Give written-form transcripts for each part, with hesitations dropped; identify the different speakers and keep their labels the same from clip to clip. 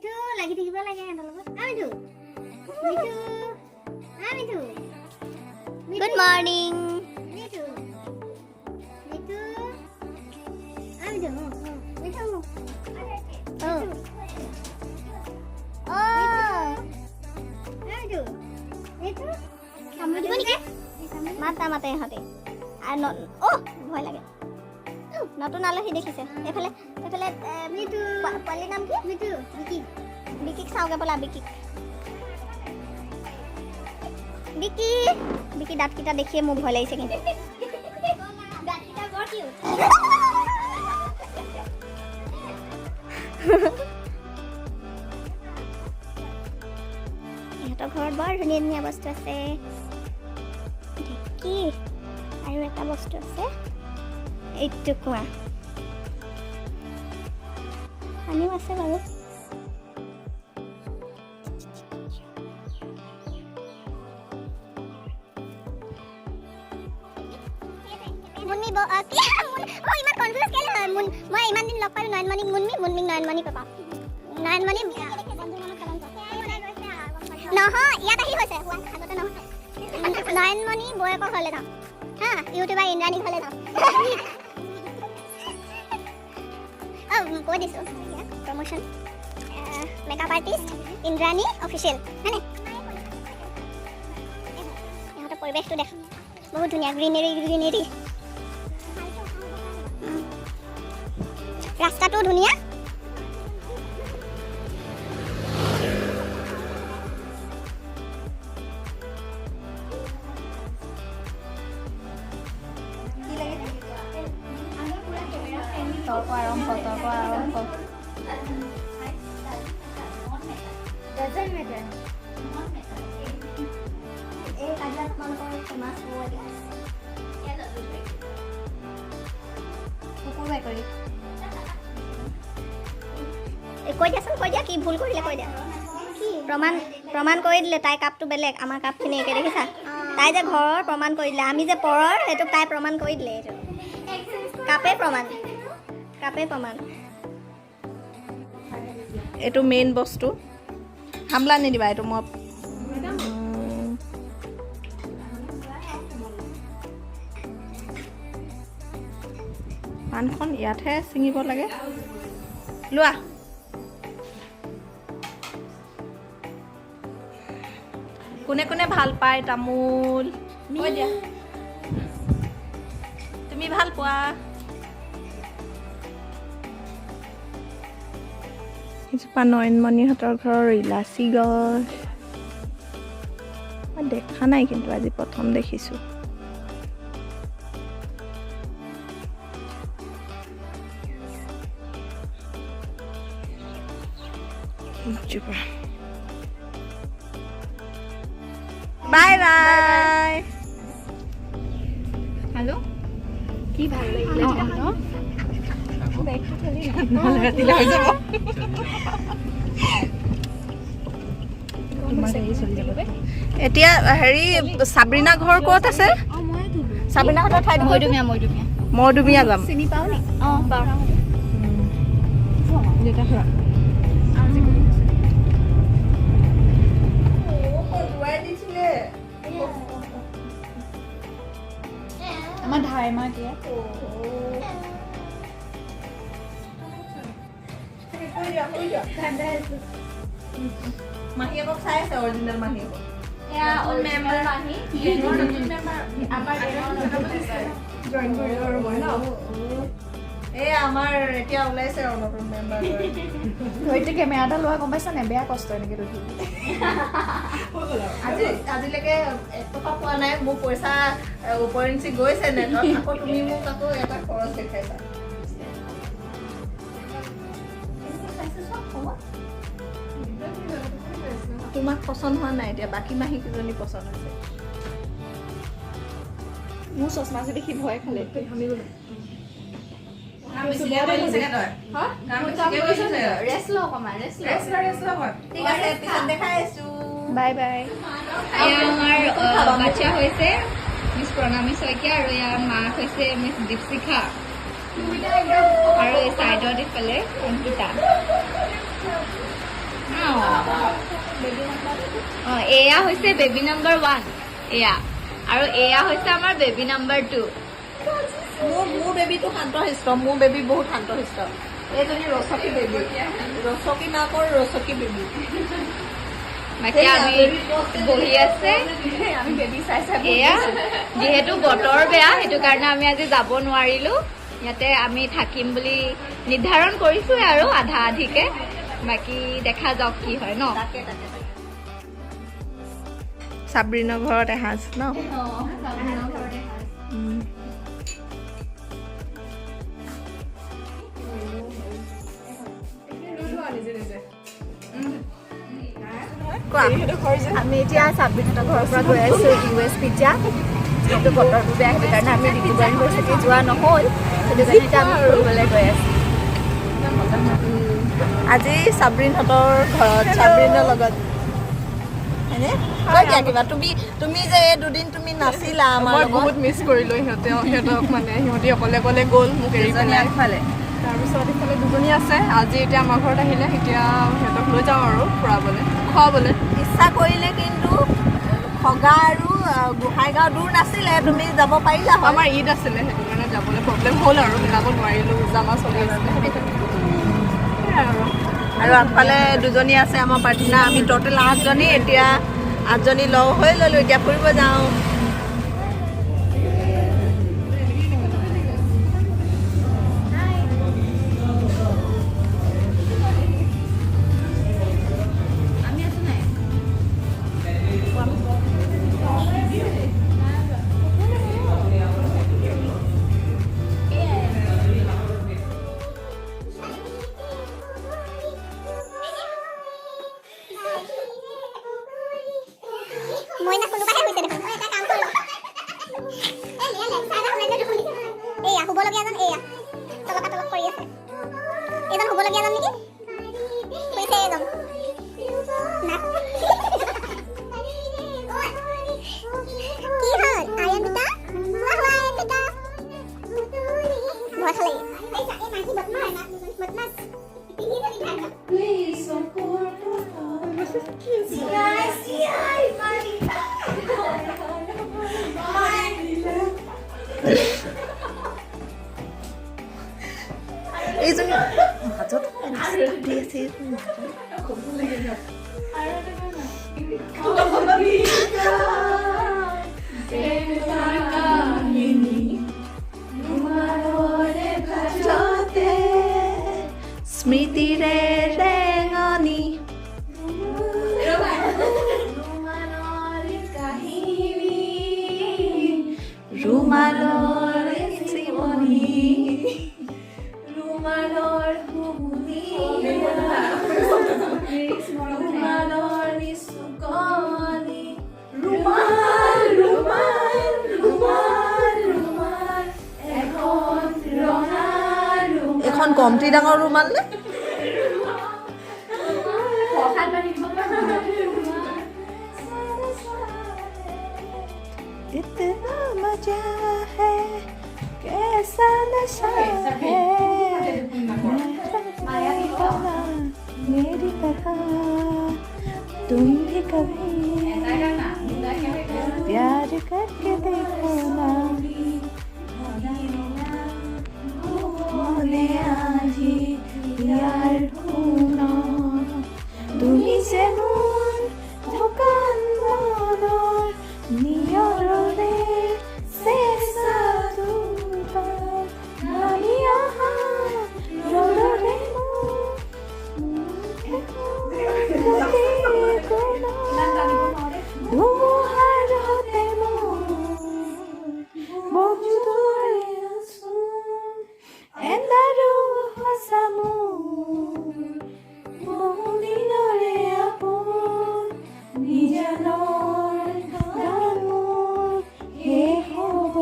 Speaker 1: মিঠু লাগি থাকিব লাগে এহঁতৰ লগত মিঠু মিঠু
Speaker 2: গুড মৰ্নিং
Speaker 1: মিঠু মিঠু মিঠু মিঠু মিঠু
Speaker 2: কামুৰি দিব নেকি মাতা মাতে ইহঁতে আৰু ভয় লাগে নতুন আলহী দেখিছে এইফালে এইফালে
Speaker 1: মিঠু
Speaker 2: পোৱালিৰ নাম কি
Speaker 1: মিঠু বিকি
Speaker 2: বিকিক চাওঁগে ব'লা বিকিক বিকি বিকি দাঁতকেইটা দেখিয়ে মোৰ ভয় লাগিছে কিন্তু
Speaker 1: দাঁতকেইটা বৰ কিউট
Speaker 2: ইহঁতৰ ঘৰত বৰ ধুনীয়া ধুনীয়া বস্তু আছে কি আৰু এটা বস্তু আছে এইটো কোৱা পানীও আছে বাৰু ইমান কনফিউজ কেলে হয় মই ইমান দিন লগ পালোঁ নয়নমণিক মুনমিক নয়নমণি পাপা নয়নমণি নহয় ইয়াত আহি হৈছে আগতে নহয় নয়নমণি বৌয়েকৰ ঘৰলৈ যাওঁ হা ইউটিউবাৰ ইন্দ্ৰাণী ঘৰলৈ যাওঁ কৈ দিছোঁ promotion makeup artist Indrani official হয়নে ইহঁতৰ পৰিৱেশটো দেখ বহুত ধুনীয়া গ্ৰীনেৰী ৰাস্তাটো ধুনীয়া কৈ দিয়া কি ভুল কৰিলে কৈ দিয়া প্ৰমাণ কৰি দিলে তাই কাপটো বেলেগ আমাৰ কাপখিনি একে দেখিছা তাই যে ঘৰৰ প্ৰমাণ কৰি দিলে আমি যে পৰৰ সেইটো তাই প্ৰমাণ কৰি দিলে এইটো কাপে প্ৰমাণ
Speaker 3: এইটো মেইন বস্তু হামলা নিদিবা এইটো মই পাণখন ইয়াতহে ছিঙিব লাগে লোৱা কোনে কোনে ভাল পায় তামোল কৈ দিয়া তুমি ভাল পোৱা এজোপা নয়নমণিহঁতৰ ঘৰৰ ইলাচি গছ মই দেখা নাই কিন্তু আজি প্ৰথম দেখিছোঁ বাই বাই
Speaker 2: হেল্ল' কি ভাল লাগিলে
Speaker 3: এতিয়া হেৰি চাবৰিনা ঘৰ ক'ত আছে চাবৰিনাহঁতৰ ঠাইত মৰডুমীয়া যাম
Speaker 2: চিনি পাওঁ নি পাওঁ আমাৰ ধাইমা দিয়া
Speaker 3: মাহীয়েকক চাই আছে অৰিজিনেল মাহীয়েকক আমাৰ এতিয়া ওলাইছে আৰু নতুন মেম্বাৰ
Speaker 4: ধৰিতে কেমেৰাটা লোৱা গম পাইছা নে বেয়া কষ্ট এনেকে
Speaker 3: আজিলৈকে 1 টকা পোৱা নাই মোৰ পইচা উপৰিঞ্চি গৈছে নেটত আকৌ তুমি মোক আকৌ এটা খৰচ দেখাইছা তোমাক পচন্দ হোৱা নাই এতিয়া বাকী মাহী কেইজনী পচন্দ হৈছে
Speaker 4: মোৰ চশমাযোৰ দেখি ভয় খালে
Speaker 2: বাই বাই
Speaker 5: আমাৰ বাচ্চা হৈছে মিছ প্ৰণামী শইকীয়া আৰু ইয়াৰ মাক হৈছে মিছ দীপশিখা আৰু এই চাইডত ইফালে অংকিতা এয়া হৈছে বেবী নম্বৰ 1 এয়া আৰু এয়া হৈছে আমাৰ বেবী নম্বৰ 2
Speaker 3: মোৰ বেবীটো শান্তশিষ্ট মোৰ বেবী বহুত শান্তশিষ্ট এইজনী ৰচকী বেবী ৰচকী মাকৰ ৰচকী বেবী
Speaker 5: বাকী আমি বহি আছে
Speaker 4: আমি বেবী চাই চাই
Speaker 5: এয়া যিহেতু বতৰ বেয়া সেইটো কাৰণে আমি আজি যাব নোৱাৰিলো ইয়াতে আমি থাকিম বুলি নিৰ্ধাৰণ কৰিছো আৰু আধা আধিকে বাকী দেখা যাওক কি হয় ন
Speaker 3: চাব্ৰিনৰ ঘৰত এসাঁজ ন
Speaker 4: আমি এতিয়া চাব্বিহঁতৰ ঘৰৰ পৰা গৈ আছোঁ US পিজ্জা যিহেতু বতৰটো বেয়া সেইটো কাৰণে আমি ডিব্ৰুগড় ইউনিভাৰ্চিটি যোৱা নহ'ল সেইটো কাৰণে এতিয়া আমি ফুৰিবলৈ গৈ আছোঁ
Speaker 3: আজি চাব্ৰিনহঁতৰ ঘৰত চাব্ৰিনৰ লগত হয়নে কৈ দিয়া কিবা তুমি যে এই দুদিন তুমি নাছিলা আমাৰ
Speaker 6: মই
Speaker 3: লগত
Speaker 6: বহুত মিছ কৰিলোঁ সিহঁতক মানে সিহঁতি অকলে অকলে গ'ল মোক এৰি পেলাই তাৰপিছত ইফালে দুজনী আছে আজি এতিয়া আমাৰ ঘৰত আহিলে এতিয়া সিহঁতক লৈ যাওঁ আৰু ফুৰাবলৈ খুৱাবলৈ
Speaker 3: ইচ্ছা কৰিলে কিন্তু খগা আৰু গোহাঁইগাঁও দূৰ নাছিলে তুমি যাব পাৰিলা হয়
Speaker 6: আমাৰ ঈদ আছিলে সেইটো কাৰণে যাবলৈ প্ৰব্লেম হ'ল আৰু মিলাব নোৱাৰিলোঁ জামা চলি আছিলে
Speaker 3: আৰু আগফালে দুজনী আছে আমাৰ প্ৰাৰ্থনা আমি টোটেল 8জনী এতিয়া 8জনী লগ হৈ ল'লোঁ এতিয়া ফুৰিব যাওঁ
Speaker 1: মই না কোনোবাহে হৈছে দেখোন এটা কাম কৰো এয়া শুবলগীয়াজন এয়া তলক কৰি আছে এজন শুবলগীয়াজন নেকি কৈছে এজন কি হ'ল আয়ন পিতা আয়ন পিতা ভয় খালে এই মাহি বদমাছ
Speaker 3: এইজনী হাতত দি আছে স্মৃতিৰে ৰেঙনি ৰুমালৰ চিমনি ৰুমালৰ ৰুমালৰ নিচুকনি ৰুমাল ৰুমাল ৰুমাল ৰুমাল এখন ৰঙা ৰুমাল এখন কমটি ডাঙৰ ৰুমাল নে इतना मजा है कैसा नशा है मेरी तरह तुम भी कभी प्यार करके देखो ना মনে আজি ইয়াৰ শুনা তুমি যে মোৰ ঢোকান মনৰ নিয়ৰৰে চেঁচা দুটাৰ নামি অহা ৰ'দৰে ধুমুহাৰ হতে বহু দূৰে আছো এন্দাৰো সঁচা মোৰ বহুদিনৰে আপোন নিজানৰ গানৰ শেষ হ'ব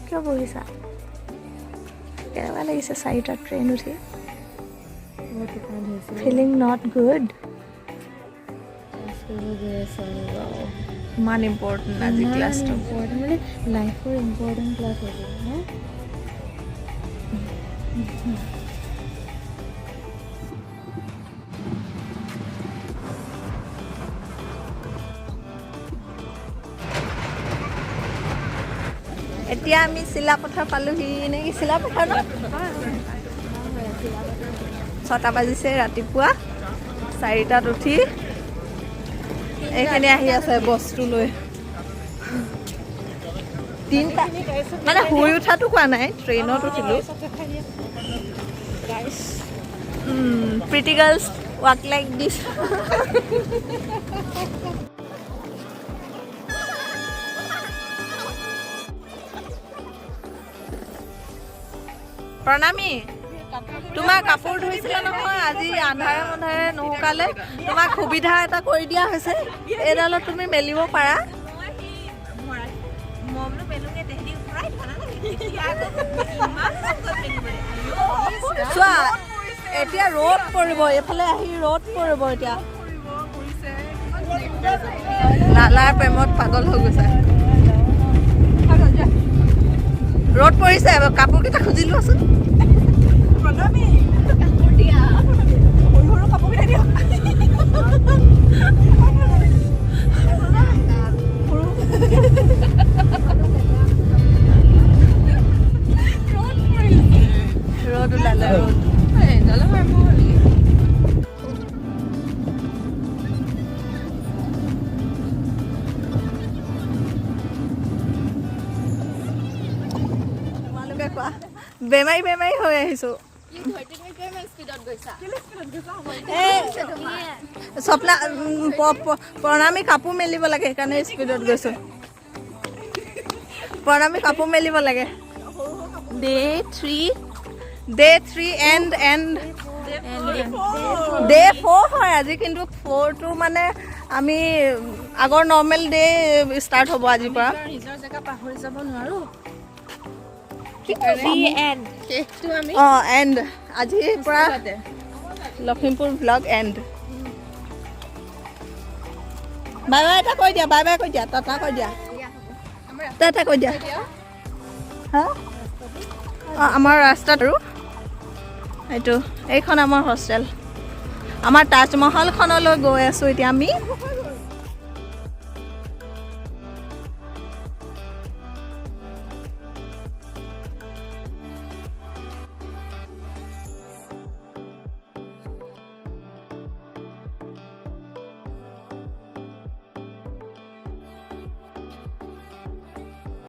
Speaker 3: কিয় বহিছা কেনেকুৱা লাগিছে 4টা ট্ৰেইন উঠি ফিলিং নট গুড ইমান ইম্পৰ্টেণ্ট আজি ক্লাছটো
Speaker 4: মানে লাইফৰ ইম্পৰ্টেণ্ট ক্লাছ হৈছে
Speaker 3: এতিয়া আমি চিলাপথাৰ পালোহি নেকি? চিলাপথাৰ ন? 6টা বাজিছে ৰাতিপুৱা। 4টাত উঠি এইখিনি আহি আছে বস্তু লৈ। 3টা মানে শুই উঠাটো কোৱা নাই, ট্ৰেইনত উঠিলোঁ। Pretty girls walk like this. Pranami, তোমাৰ কাপোৰ ধুইছিলে নহয় আজি আন্ধাৰে মন্ধাৰে নুশুকালে। তোমাক সুবিধা এটা কৰি দিয়া হৈছে, এইডালত তুমি মেলিব পাৰা। চোৱা এতিয়া ৰ'দ পৰিব, এইফালে আহি ৰ'দ পৰিব। এতিয়া লালাৰ প্ৰেমত পাগল হৈ গৈছে। ৰ'দ পৰিছে, কাপোৰকেইটা খুজি লোৱাচোন। ৰ'দ ওলালে, ৰ'দ। তোমালোকে কোৱা, বেমাৰী বেমাৰী হৈ আহিছো। স্বপ্না প্ৰণামী কাপোৰ মেলিব লাগে, সেইকাৰণে স্পীডত গৈছো। প্ৰণামী কাপোৰ মেলিব লাগে। Day 3 and Day 4 হয় আজি, কিন্তু 4টো মানে আমি আগৰ নৰ্মেল ডে ষ্টাৰ্ট হ'ব আজিৰ পৰা।
Speaker 4: নিজৰ জেগা পাহৰি যাব নোৱাৰো।
Speaker 3: এণ্ড আজিৰ পৰা Lakhimpur blog and. Bye bye এটা কৈ দিয়া, বাই বাই কৈ দিয়া, টাটা কৈ দিয়া, টাটা কৈ দিয়া। হা আমাৰ ৰাস্তাত আৰু এইটো, এইখন আমাৰ হোষ্টেল। আমাৰ তাজমহলখনলৈ গৈ আছোঁ এতিয়া আমি।